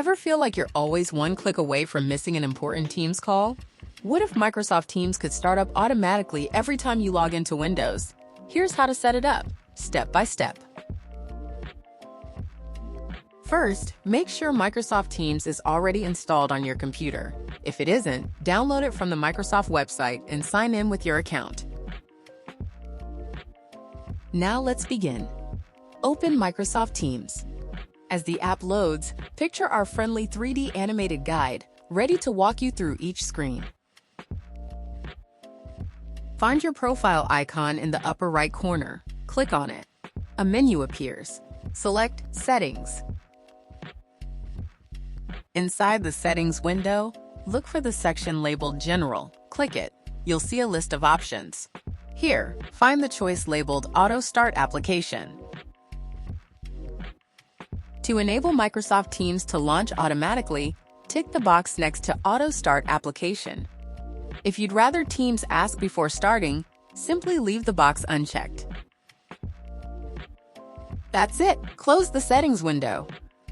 Ever feel like you're always one click away from missing an important Teams call? What if Microsoft Teams could start up automatically every time you log into Windows? Here's how to set it up, step by step. First, make sure Microsoft Teams is already installed on your computer. If it isn't, download it from the Microsoft website and sign in with your account. Now let's begin. Open Microsoft Teams. As the app loads, picture our friendly 3D animated guide, ready to walk you through each screen. Find your profile icon in the upper right corner. Click on it. A menu appears. Select Settings. Inside the Settings window, look for the section labeled General. Click it. You'll see a list of options. Here, find the choice labeled Auto Start Application. To enable Microsoft Teams to launch automatically, tick the box next to Auto Start Application. If you'd rather Teams ask before starting, simply leave the box unchecked. That's it. Close the Settings window.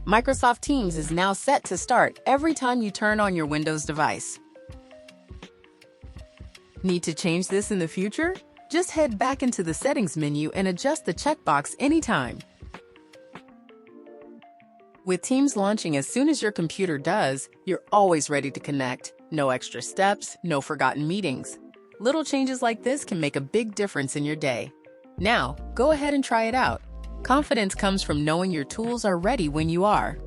Microsoft Teams is now set to start every time you turn on your Windows device. Need to change this in the future? Just head back into the Settings menu and adjust the checkbox anytime. With Teams launching as soon as your computer does, you're always ready to connect. No extra steps, no forgotten meetings. Little changes like this can make a big difference in your day. Now, go ahead and try it out. Confidence comes from knowing your tools are ready when you are.